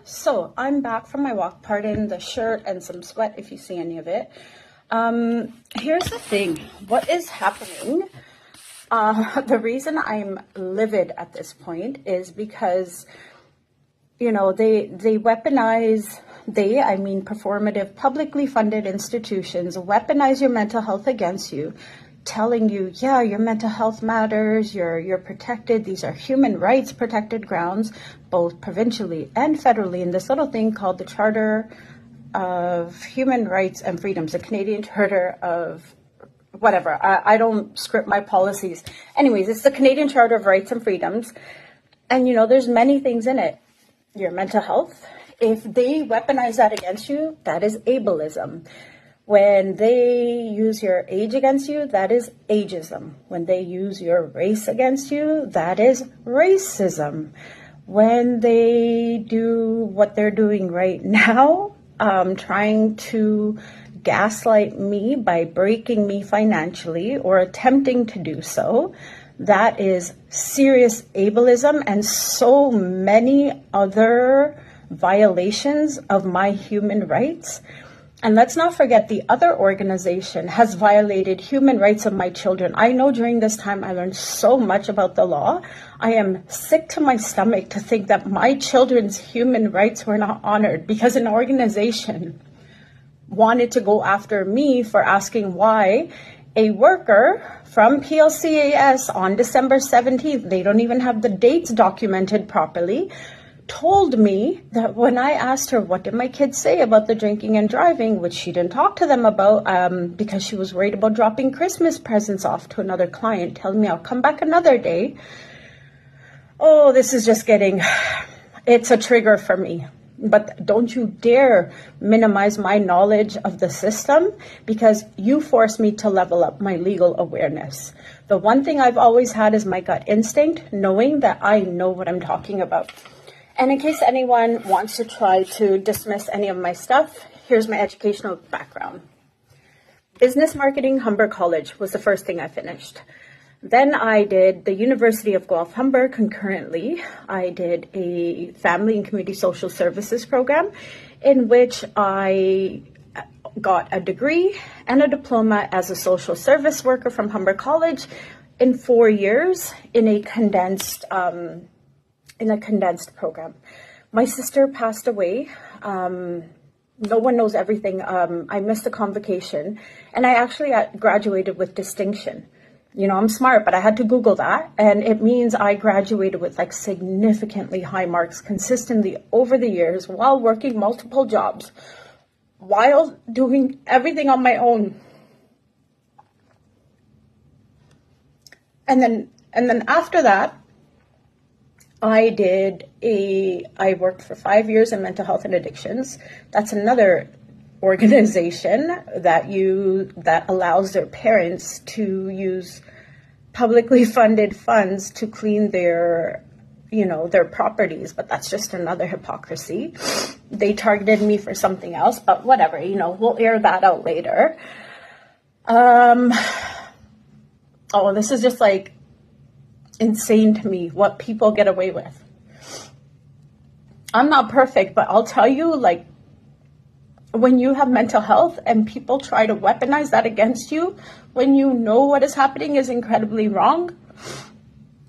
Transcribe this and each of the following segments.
So I'm back from my walk, pardon the shirt and some sweat if you see any of it. Here's the thing, what is happening? The reason I'm livid at this point is because, you know, they weaponize, I mean performative, publicly funded institutions weaponize your mental health against you, telling you, yeah, your mental health matters, you're protected, these are human rights protected grounds, both provincially and federally, in this little thing called the Charter of Human Rights and Freedoms, the Canadian Charter of whatever, I don't script my policies. Anyways, it's the Canadian Charter of Rights and Freedoms, and you know, there's many things in it. Your mental health, if they weaponize that against you, that is ableism. When they use your age against you, that is ageism. When they use your race against you, that is racism. When they do what they're doing right now, trying to gaslight me by breaking me financially or attempting to do so, that is serious ableism and so many other violations of my human rights. And let's not forget, the other organization has violated human rights of my children. I know during this time I learned so much about the law. I am sick to my stomach to think that my children's human rights were not honored because an organization wanted to go after me for asking why a worker from PLCAS on December 17th, they don't even have the dates documented properly, told me that when I asked her, what did my kids say about the drinking and driving, which she didn't talk to them about because she was worried about dropping Christmas presents off to another client, telling me I'll come back another day. Oh, this is just it's a trigger for me. But don't you dare minimize my knowledge of the system because you forced me to level up my legal awareness. The one thing I've always had is my gut instinct, knowing that I know what I'm talking about. And in case anyone wants to try to dismiss any of my stuff, here's my educational background. Business marketing, Humber College was the first thing I finished. Then I did the University of Guelph Humber concurrently. I did a family and community social services program in which I got a degree and a diploma as a social service worker from Humber College in 4 years in a condensed program. My sister passed away. No one knows everything. I missed the convocation and I actually graduated with distinction. You know, I'm smart, but I had to Google that. And it means I graduated with like significantly high marks consistently over the years while working multiple jobs, while doing everything on my own. And then after that, I worked for 5 years in mental health and addictions. That's another organization that allows their parents to use publicly funded funds to clean their properties, but that's just another hypocrisy. They targeted me for something else, but whatever, we'll air that out later. This is just like insane to me what people get away with. I'm not perfect, but I'll tell you, like, when you have mental health and people try to weaponize that against you, when you know what is happening is incredibly wrong,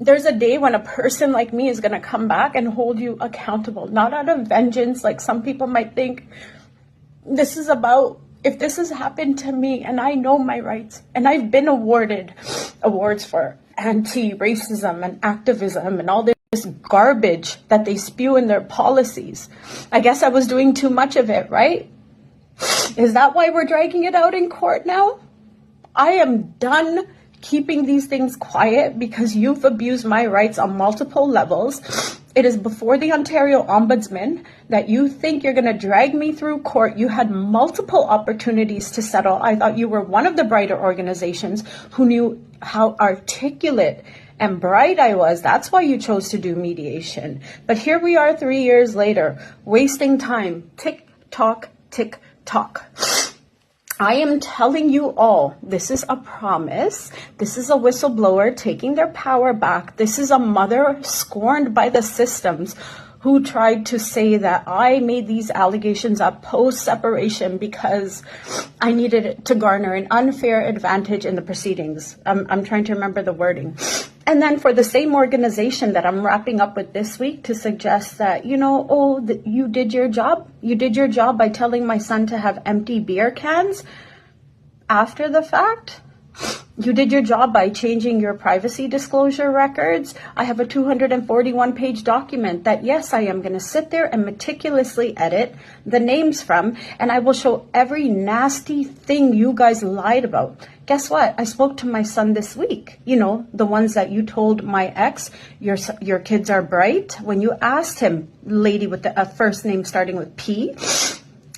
there's a day when a person like me is going to come back and hold you accountable, not out of vengeance, like some people might think. This is about, if this has happened to me and I know my rights and I've been awarded awards for anti-racism and activism and all this garbage that they spew in their policies, I guess I was doing too much of it, right? Is that why we're dragging it out in court now? I am done keeping these things quiet because you've abused my rights on multiple levels. It is before the Ontario Ombudsman that you think you're going to drag me through court. You had multiple opportunities to settle. I thought you were one of the brighter organizations who knew how articulate and bright I was. That's why you chose to do mediation. But here we are 3 years later, wasting time. Tick tock, tick tock. I am telling you all, this is a promise. This is a whistleblower taking their power back. This is a mother scorned by the systems who tried to say that I made these allegations up post-separation because I needed it to garner an unfair advantage in the proceedings. I'm trying to remember the wording. And then for the same organization that I'm wrapping up with this week to suggest that, you did your job. You did your job by telling my son to have empty beer cans after the fact. You did your job by changing your privacy disclosure records. I have a 241-page document that, yes, I am going to sit there and meticulously edit the names from, and I will show every nasty thing you guys lied about. Guess what? I spoke to my son this week. The ones that you told my ex, your kids are bright. When you asked him, lady with the first name starting with P,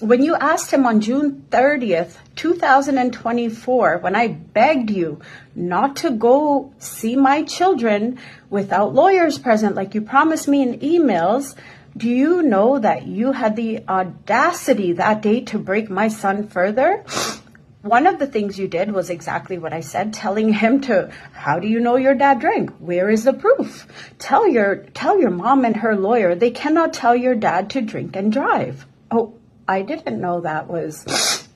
when you asked him on June 30th, 2024, when I begged you not to go see my children without lawyers present, like you promised me in emails, do you know that you had the audacity that day to break my son further? One of the things you did was exactly what I said, telling him how do you know your dad drank? Where is the proof? Tell your mom and her lawyer they cannot tell your dad to drink and drive. Oh, I didn't know that was,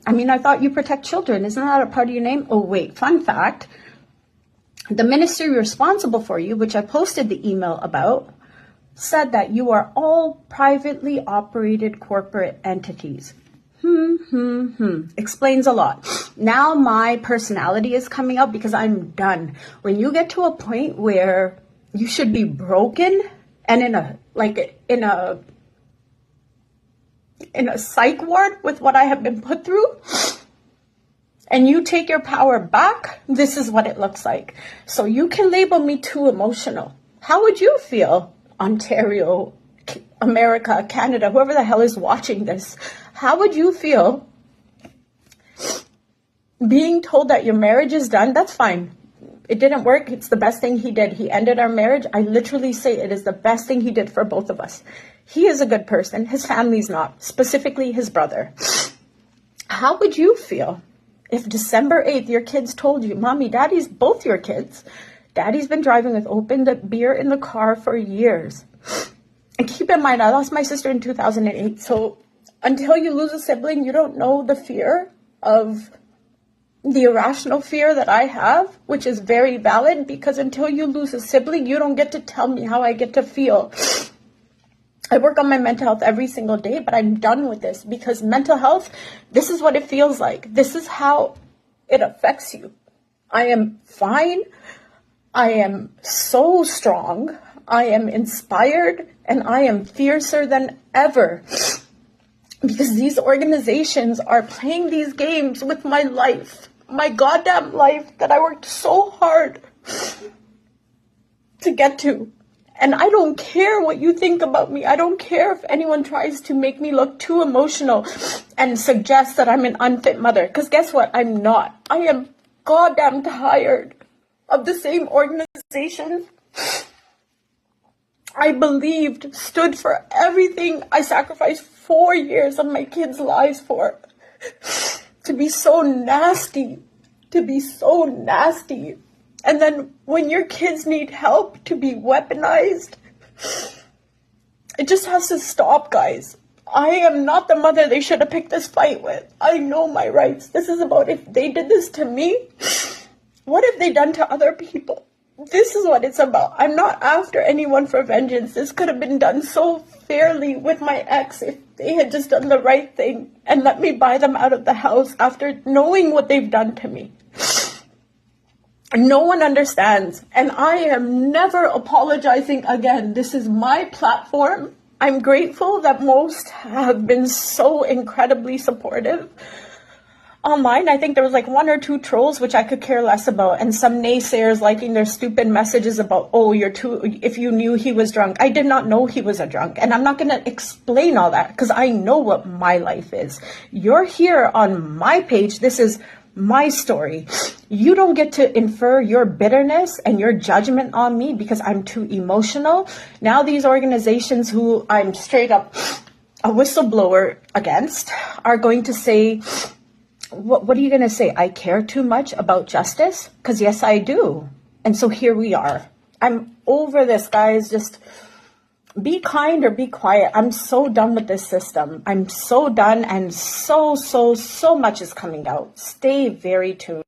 I thought you protect children. Isn't that a part of your name? Oh, wait, fun fact. The ministry responsible for you, which I posted the email about, said that you are all privately operated corporate entities. Explains a lot. Now my personality is coming out because I'm done. When you get to a point where you should be broken and in a psych ward with what I have been put through, and you take your power back, this is what it looks like. So you can label me too emotional. How would you feel, Ontario, America, Canada, whoever the hell is watching this? How would you feel being told that your marriage is done? That's fine. It didn't work. It's the best thing he did. He ended our marriage. I literally say it is the best thing he did for both of us. He is a good person. His family's not, specifically his brother. How would you feel if December 8th, your kids told you, Mommy, Daddy's, both your kids, Daddy's been driving with open beer in the car for years. And keep in mind, I lost my sister in 2008. So until you lose a sibling, you don't know the fear of the irrational fear that I have, which is very valid, because until you lose a sibling, you don't get to tell me how I get to feel. I work on my mental health every single day, but I'm done with this because mental health, this is what it feels like. This is how it affects you. I am fine. I am so strong. I am inspired, and I am fiercer than ever because these organizations are playing these games with my life, my goddamn life that I worked so hard to get to. And I don't care what you think about me. I don't care if anyone tries to make me look too emotional and suggest that I'm an unfit mother. Because guess what? I'm not. I am goddamn tired of the same organizations I believed stood for everything I sacrificed 4 years of my kids' lives for. To be so nasty. And then when your kids need help, to be weaponized. It just has to stop, guys. I am not the mother they should have picked this fight with. I know my rights. This is about if they did this to me, what have they done to other people? This is what it's about. I'm not after anyone for vengeance. This could have been done so fairly with my ex if they had just done the right thing and let me buy them out of the house after knowing what they've done to me. No one understands, and I am never apologizing again. This is my platform. I'm grateful that most have been so incredibly supportive. Online, I think there was like 1 or 2 trolls, which I could care less about, and some naysayers liking their stupid messages about, if you knew he was drunk. I did not know he was a drunk, and I'm not going to explain all that because I know what my life is. You're here on my page. This is my story. You don't get to infer your bitterness and your judgment on me because I'm too emotional. Now these organizations who I'm straight up a whistleblower against are going to say, what are you going to say? I care too much about justice? Because yes, I do. And so here we are. I'm over this, guys. Be kind or be quiet. I'm so done with this system. I'm so done, and so much is coming out. Stay very tuned.